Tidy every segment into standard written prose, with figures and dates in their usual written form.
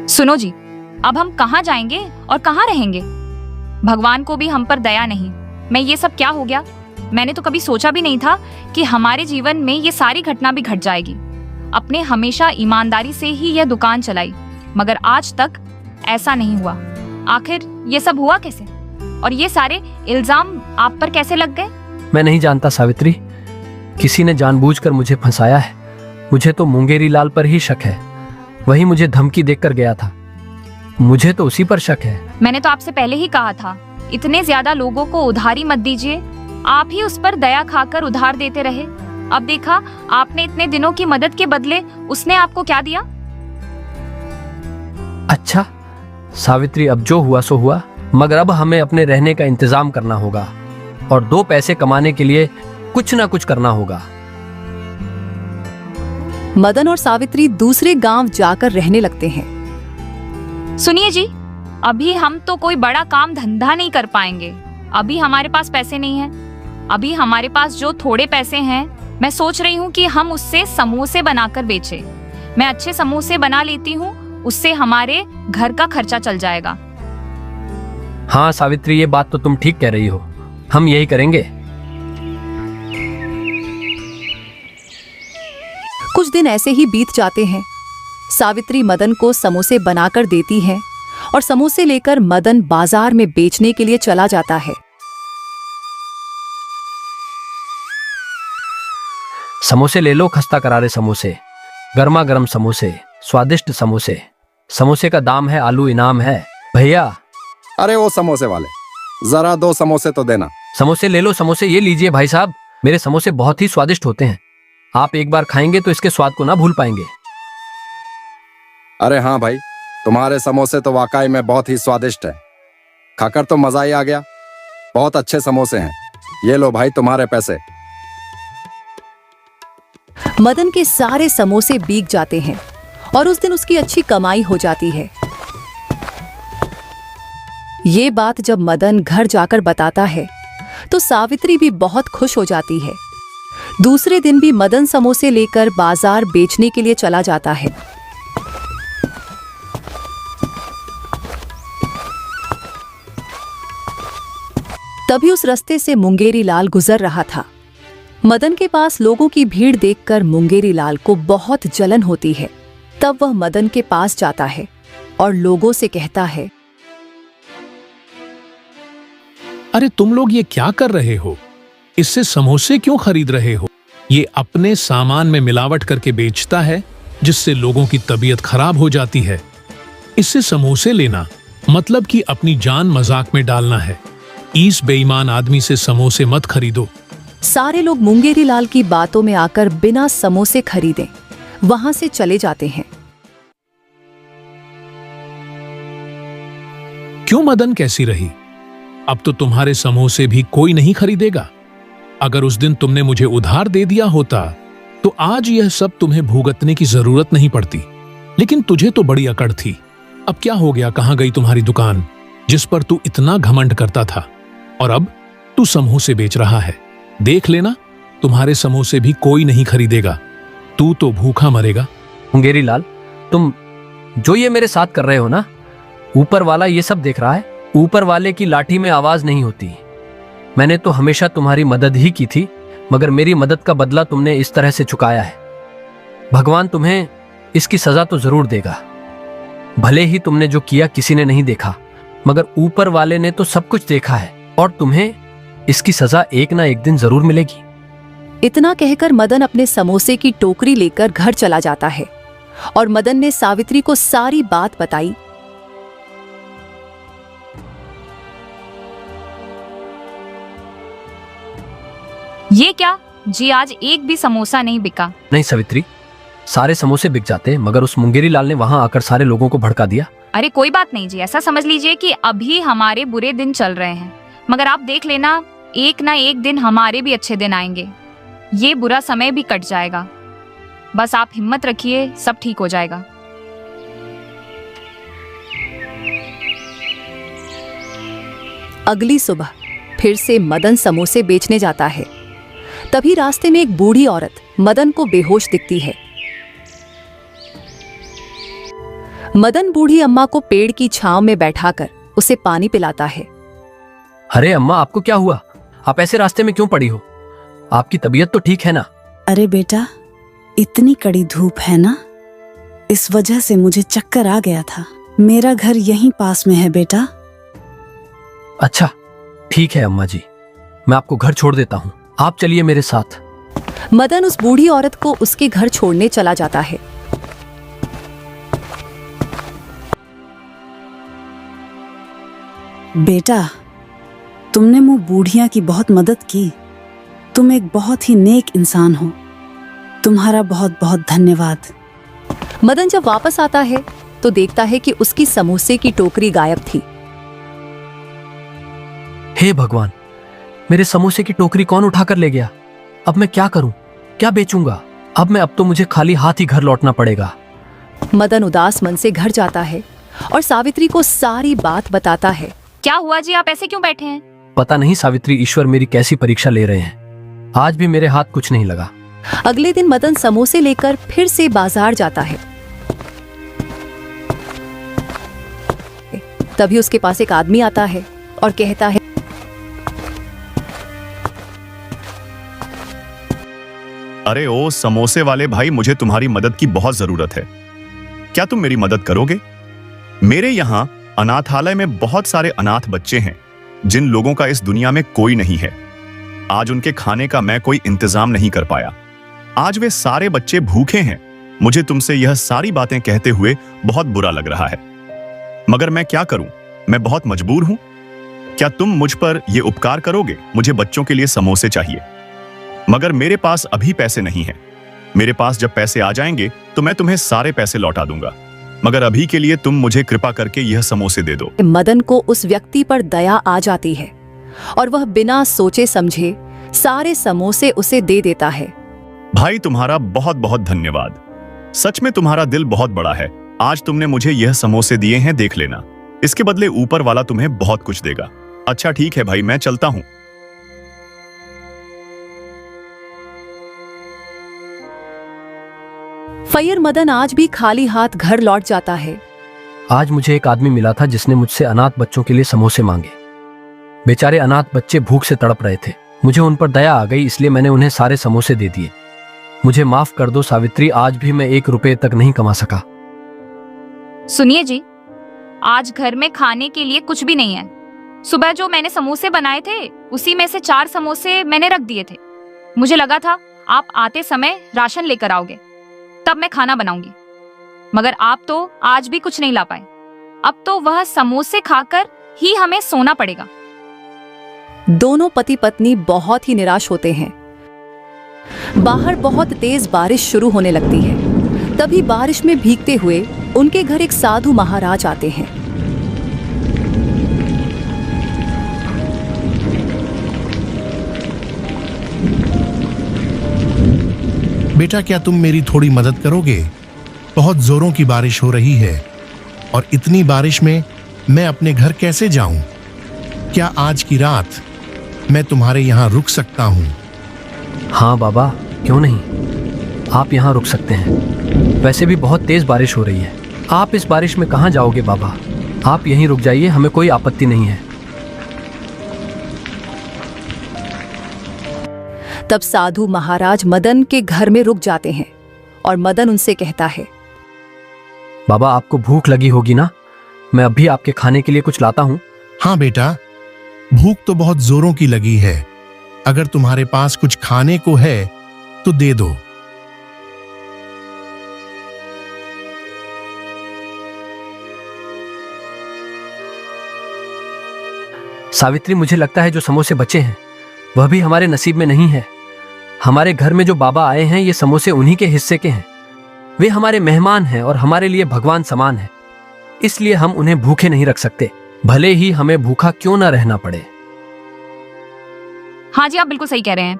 सुनो जी, अब हम कहाँ जाएंगे और कहाँ रहेंगे? भगवान को भी हम पर दया नहीं। मैं ये सब क्या हो गया? मैंने तो कभी सोचा भी नहीं था कि हमारे जीवन में ये सारी घटना भी घट जाएगी। अपने हमेशा ईमानदारी से ही यह दुकान चलाई, मगर आज तक ऐसा नहीं हुआ। आखिर ये सब हुआ कैसे? और ये सारे इल्जाम आप पर कैसे लग गए? मैं नहीं जानता सावित्री, किसी ने जानबूझकर मुझे फंसाया है। मुझे तो मुंगेरी लाल पर ही शक है, वही मुझे धमकी देकर गया था। मुझे तो उसी पर शक है। मैंने तो आपसे पहले ही कहा था, इतने ज्यादा लोगों को उधारी मत दीजिए। आप ही उस पर दया खाकर उधार देते रहे। अब देखा, आपने इतने दिनों की मदद के बदले उसने आपको क्या दिया? अच्छा सावित्री, अब जो हुआ सो हुआ, मगर अब हमें अपने रहने का इंतजाम करना होगा और 2 पैसे कमाने के लिए कुछ ना कुछ करना होगा। मदन और सावित्री दूसरे गांव जाकर रहने लगते हैं। सुनिए जी, अभी हम तो कोई बड़ा काम धंधा नहीं कर पाएंगे। अभी हमारे पास पैसे नहीं हैं। अभी हमारे पास जो थोड़े पैसे हैं, मैं सोच रही हूँ कि हम उससे समोसे बनाकर बेचें। मैं अच्छे समोसे बना लेती हूँ, उससे हमारे घर का खर्चा चल जाएगा। हाँ सावित्री, ये बात तो तुम ठीक कह रही हो, हम यही करेंगे। कुछ दिन ऐसे ही बीत जाते हैं। सावित्री मदन को समोसे बनाकर देती है और समोसे लेकर मदन बाजार में बेचने के लिए चला जाता है। समोसे ले लो, खस्ता करारे समोसे, गर्मा गर्म समोसे, स्वादिष्ट समोसे। समोसे का दाम है आलू इनाम है भैया। अरे वो समोसे वाले, जरा 2 समोसे तो देना। समोसे ले लो, समोसे ये लीजिए भाई साहब, मेरे समोसे बहुत ही स्वादिष्ट होते हैं। आप एक बार खाएंगे तो इसके स्वाद को ना भूल पाएंगे। अरे हाँ भाई, तुम्हारे समोसे तो वाकई में बहुत ही स्वादिष्ट है। खाकर तो मजा ही आ गया। बहुत अच्छे समोसे हैं। ये लो भाई तुम्हारे पैसे। मदन के सारे समोसे बिक जाते हैं और उस दिन उसकी अच्छी कमाई हो जाती है। ये बात जब मदन घर जाकर बताता है तो सावित्री भी बहुत खुश हो जाती है। दूसरे दिन भी मदन समोसे लेकर बाजार बेचने के लिए चला जाता है। तभी उस रास्ते से मुंगेरी लाल गुजर रहा था। मदन के पास लोगों की भीड़ देखकर मुंगेरी लाल को बहुत जलन होती है। तब वह मदन के पास जाता है और लोगों से कहता है, अरे तुम लोग ये क्या कर रहे हो? इससे समोसे क्यों खरीद रहे हो? ये अपने सामान में मिलावट करके बेचता है, जिससे लोगों की तबीयत खराब हो जाती है। इससे समोसे लेना मतलब कि अपनी जान मजाक में डालना है। इस बेईमान आदमी से समोसे मत खरीदो। सारे लोग मुंगेरी लाल की बातों में आकर बिना समोसे खरीदे वहां से चले जाते हैं। क्यों मदन, कैसी रही? अब तो तुम्हारे समोसे भी कोई नहीं खरीदेगा। अगर उस दिन तुमने मुझे उधार दे दिया होता तो आज यह सब तुम्हें भुगतने की जरूरत नहीं पड़ती। लेकिन तुझे तो बड़ी अकड़ थी। अब क्या हो गया? कहां गई तुम्हारी दुकान जिस पर तू इतना घमंड करता था? और अब तू समोसे बेच रहा है। देख लेना, तुम्हारे समोसे भी कोई नहीं खरीदेगा। तू तो भूखा मरेगा। मुंगेरी लाल, तुम जो ये मेरे साथ कर रहे हो ना, ऊपर वाला ये सब देख रहा है। ऊपर वाले की लाठी में आवाज नहीं होती। मैंने तो हमेशा तुम्हारी मदद ही की थी, मगर मेरी मदद का बदला तुमने इस तरह से चुकाया है। भगवान तुम्हें इसकी सजा तो जरूर देगा। भले ही तुमने जो किया किसी ने नहीं देखा, मगर ऊपर वाले ने तो सब कुछ देखा है और तुम्हें इसकी सजा एक ना एक दिन जरूर मिलेगी। इतना कहकर मदन अपने समोसे की टोकरी लेकर घर चला जाता है और मदन ने सावित्री को सारी बात बताई। ये क्या जी, आज एक भी समोसा नहीं बिका। नहीं सावित्री, सारे समोसे बिक जाते, मगर उस मुंगेरी लाल ने वहां आकर सारे लोगों को भड़का दिया। अरे कोई बात नहीं जी, ऐसा समझ लीजिए कि अभी हमारे बुरे दिन चल रहे हैं, मगर आप देख लेना, एक ना एक दिन हमारे भी अच्छे दिन आएंगे। ये बुरा समय भी कट जाएगा। बस आप हिम्मत रखिए, सब ठीक हो जाएगा। अगली सुबह फिर से मदन समोसे बेचने जाता है। तभी रास्ते में एक बूढ़ी औरत मदन को बेहोश दिखती है। मदन बूढ़ी अम्मा को पेड़ की छांव में बैठाकर उसे पानी पिलाता है। अरे अम्मा, आपको क्या हुआ? आप ऐसे रास्ते में क्यों पड़ी हो? आपकी तबीयत तो ठीक है ना? अरे बेटा, इतनी कड़ी धूप है ना, इस वजह से मुझे चक्कर आ गया था। मेरा घर यहीं पास में है बेटा। अच्छा, ठीक है अम्मा जी, मैं आपको घर छोड़ देता हूँ, आप चलिए मेरे साथ। मदन उस बूढ़ी औरत को उसके घर छोड़ने चला जाता है। बेटा, तुमने मुँह बूढ़िया की बहुत मदद की। तुम एक बहुत ही नेक इंसान हो। तुम्हारा बहुत बहुत धन्यवाद। मदन जब वापस आता है तो देखता है कि उसकी समोसे की टोकरी गायब थी। हे भगवान, मेरे समोसे की टोकरी कौन उठाकर ले गया? अब मैं क्या करूं? क्या बेचूंगा? अब तो मुझे खाली हाथ ही घर लौटना पड़ेगा। मदन उदास मन से घर जाता है और सावित्री को सारी बात बताता है। क्या हुआ जी, आप ऐसे क्यों बैठे हैं? पता नहीं सावित्री, ईश्वर मेरी कैसी परीक्षा ले रहे हैं। आज भी मेरे हाथ कुछ नहीं लगा। अगले दिन मदन समोसे लेकर फिर से बाजार जाता है। तभी उसके पास एक आदमी आता है और कहता है, अरे ओ समोसे वाले भाई, मुझे तुम्हारी मदद की बहुत जरूरत है। क्या तुम मेरी मदद करोगे? मेरे यहाँ अनाथालय में बहुत सारे अनाथ बच्चे हैं जिन लोगों का इस दुनिया में कोई नहीं है। आज उनके खाने का मैं कोई इंतजाम नहीं कर पाया। आज वे सारे बच्चे भूखे हैं। मुझे तुमसे यह सारी बातें कहते हुए बहुत बुरा लग रहा है, मगर मैं क्या करूं? मैं बहुत मजबूर हूं। क्या तुम मुझ पर यह उपकार करोगे? मुझे बच्चों के लिए समोसे चाहिए, मगर मेरे पास अभी पैसे नहीं हैं। मेरे पास जब पैसे आ जाएंगे तो मैं तुम्हें सारे पैसे लौटा दूंगा, मगर अभी के लिए तुम मुझे कृपा करके यह समोसे दे दो। मदन को उस व्यक्ति पर दया आ जाती है और वह बिना सोचे समझे सारे समोसे उसे दे देता है। भाई, तुम्हारा बहुत बहुत धन्यवाद। सच में तुम्हारा दिल बहुत बड़ा है। आज तुमने मुझे यह समोसे दिए हैं, देख लेना। इसके बदले ऊपर वाला तुम्हें बहुत कुछ देगा। अच्छा ठीक है भाई, मैं चलता हूं। फैयर मदन आज भी खाली हाथ घर लौट जाता है। आज मुझे एक आदमी मिला था जिसने मुझसे अनाथ बच्चों के लिए समोसे मांगे। बेचारे अनाथ बच्चे भूख से तड़प रहे थे। मुझे उन पर दया आ गई, इसलिए मैंने उन्हें सारे समोसे दे दिए। मुझे माफ कर दो सावित्री, आज भी मैं 1 रुपए तक नहीं कमा सका। सुनिए जी, आज घर में खाने के लिए कुछ भी नहीं है। सुबह जो मैंने समोसे बनाए थे उसी में से 4 समोसे मैंने रख दिए थे। मुझे लगा था आप आते समय राशन लेकर आओगे, तब मैं खाना बनाऊंगी, मगर आप तो आज भी कुछ नहीं ला पाए। अब तो वह समोसे खाकर ही हमें सोना पड़ेगा। दोनों पति पत्नी बहुत ही निराश होते हैं। बाहर बहुत तेज बारिश शुरू होने लगती है। तभी बारिश में भीगते हुए उनके घर एक साधु महाराज आते हैं। बेटा, क्या तुम मेरी थोड़ी मदद करोगे? बहुत जोरों की बारिश हो रही है और इतनी बारिश में मैं अपने घर कैसे जाऊं? क्या आज की रात मैं तुम्हारे यहाँ रुक सकता हूँ? हाँ बाबा, क्यों नहीं, आप यहाँ रुक सकते हैं। वैसे भी बहुत तेज बारिश हो रही है। आप इस बारिश में कहाँ जाओगे बाबा? आप यहीं रुक जाइए, हमें कोई आपत्ति नहीं है। तब साधु महाराज मदन के घर में रुक जाते हैं और मदन उनसे कहता है, बाबा, आपको भूख लगी होगी ना? मैं अभी आपके खाने के लिए कुछ लाता हूँ। हाँ बेटा, भूख तो बहुत जोरों की लगी है। अगर तुम्हारे पास कुछ खाने को है तो दे दो। सावित्री, मुझे लगता है जो समोसे बचे हैं वह भी हमारे नसीब में नहीं है। हमारे घर में जो बाबा आए हैं ये समोसे उन्हीं के हिस्से के हैं। वे हमारे मेहमान हैं और हमारे लिए भगवान समान है, इसलिए हम उन्हें भूखे नहीं रख सकते, भले ही हमें भूखा क्यों ना रहना पड़े। हाँ जी, आप बिल्कुल सही कह रहे हैं।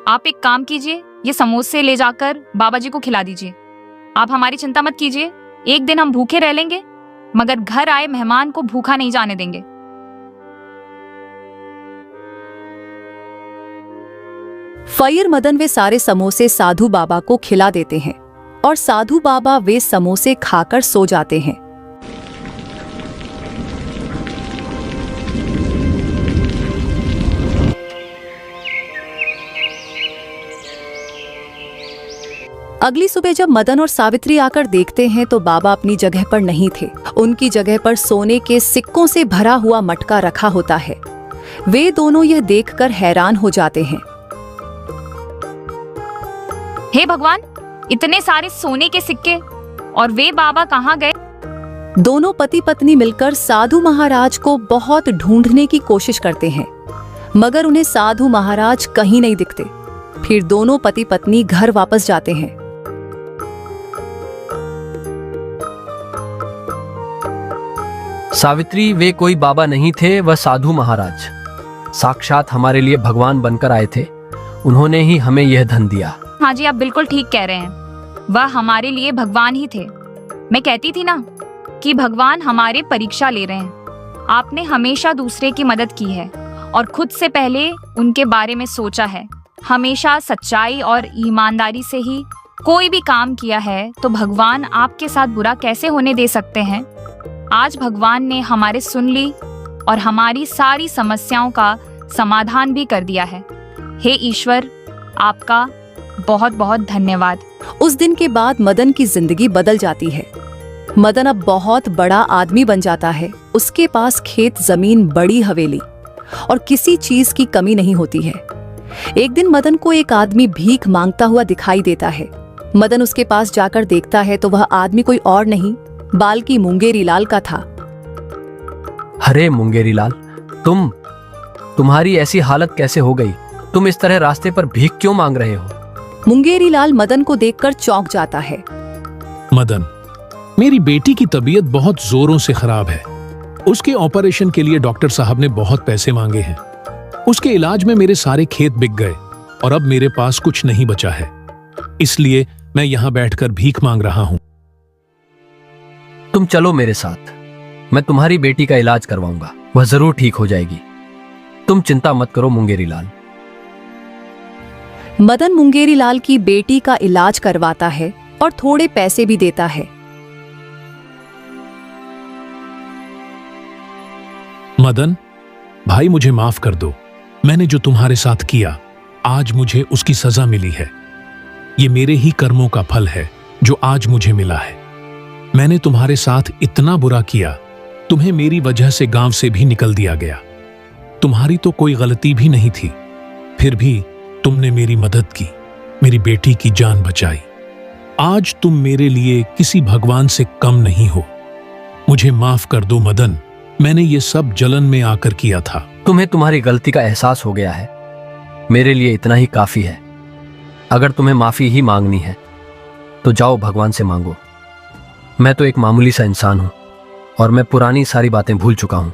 आप एक काम कीजिए, ये समोसे ले जाकर बाबा जी को खिला दीजिए। आप हमारी चिंता मत कीजिए, एक दिन हम भूखे रह लेंगे, मगर घर आए मेहमान को भूखा नहीं जाने देंगे। फैयर मदन वे सारे समोसे साधु बाबा को खिला देते हैं और साधु बाबा वे समोसे खाकर सो जाते हैं। अगली सुबह जब मदन और सावित्री आकर देखते हैं तो बाबा अपनी जगह पर नहीं थे। उनकी जगह पर सोने के सिक्कों से भरा हुआ मटका रखा होता है। वे दोनों यह देखकर हैरान हो जाते हैं। हे भगवान, इतने सारे सोने के सिक्के, और वे बाबा कहाँ गए? दोनों पति पत्नी मिलकर साधु महाराज को बहुत ढूंढने की कोशिश करते हैं, मगर उन्हें साधु महाराज कहीं नहीं दिखते। फिर दोनों पति पत्नी घर वापस जाते हैं। सावित्री, वे कोई बाबा नहीं थे, वह साधु महाराज साक्षात हमारे लिए भगवान बनकर आए थे। उन्होंने ही हमें यह धन दिया। हाँ जी, आप बिल्कुल ठीक कह रहे हैं। वह हमारे लिए भगवान ही थे। मैं कहती थी ना कि भगवान हमारे परीक्षा ले रहे हैं। आपने हमेशा दूसरे की मदद की है और खुद से पहले उनके बारे में सोचा है। हमेशा सच्चाई और ईमानदारी से ही कोई भी काम किया है, तो भगवान आपके साथ बुरा कैसे होने दे सकते हैं? आज भगवान ने हमारे सुन ली और हमारी सारी समस्याओं का समाधान भी कर दिया है। हे ईश्वर, आपका बहुत बहुत धन्यवाद। उस दिन के बाद मदन की जिंदगी बदल जाती है। मदन अब बहुत बड़ा आदमी बन जाता है। उसके पास खेत, जमीन, बड़ी हवेली और किसी चीज की कमी नहीं होती है। एक दिन मदन को एक आदमी भीख मांगता हुआ दिखाई देता है। मदन उसके पास जाकर देखता है तो वह आदमी कोई और नहीं बाल्कि मुंगेरी लाल का था। अरे मुंगेरी लाल, तुम्हारी ऐसी हालत कैसे हो गई? तुम इस तरह रास्ते पर भीख क्यों मांग रहे हो? मुंगेरी लाल मदन को देखकर चौंक जाता है। मदन, मेरी बेटी की तबीयत बहुत जोरों से खराब है। उसके ऑपरेशन के लिए डॉक्टर साहब ने बहुत पैसे मांगे हैं। उसके इलाज में मेरे सारे खेत बिक गए और अब मेरे पास कुछ नहीं बचा है। इसलिए मैं यहाँ बैठकर भीख मांग रहा हूँ। तुम चलो मेरे साथ, मैं तुम्हारी बेटी का इलाज करवाऊंगा। वह जरूर ठीक हो जाएगी। तुम चिंता मत करो मुंगेरी लाल। मदन मुंगेरी लाल की बेटी का इलाज करवाता है और थोड़े पैसे भी देता है। मदन भाई, मुझे माफ कर दो। मैंने जो तुम्हारे साथ किया, आज मुझे उसकी सजा मिली है। ये मेरे ही कर्मों का फल है जो आज मुझे मिला है। मैंने तुम्हारे साथ इतना बुरा किया, तुम्हें मेरी वजह से गांव से भी निकल दिया गया। तुम्हारी तो कोई गलती भी नहीं थी, फिर भी तुमने मेरी मदद की, मेरी बेटी की जान बचाई। आज तुम मेरे लिए किसी भगवान से कम नहीं हो। मुझे माफ कर दो मदन, मैंने ये सब जलन में आकर किया था। तुम्हें तुम्हारी गलती का एहसास हो गया है, मेरे लिए इतना ही काफी है। अगर तुम्हें माफी ही मांगनी है तो जाओ भगवान से मांगो। मैं तो एक मामूली सा इंसान हूं और मैं पुरानी सारी बातें भूल चुका हूं।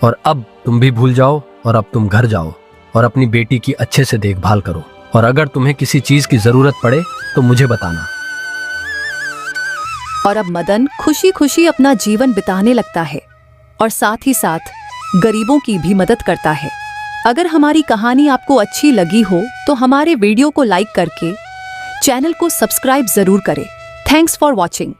और अब तुम भी भूल जाओ और अब तुम घर जाओ और अपनी बेटी की अच्छे से देखभाल करो। और अगर तुम्हें किसी चीज की जरूरत पड़े तो मुझे बताना। और अब मदन खुशी खुशी अपना जीवन बिताने लगता है और साथ ही साथ गरीबों की भी मदद करता है। अगर हमारी कहानी आपको अच्छी लगी हो तो हमारे वीडियो को लाइक करके चैनल को सब्सक्राइब जरूर करें। Thanks for watching.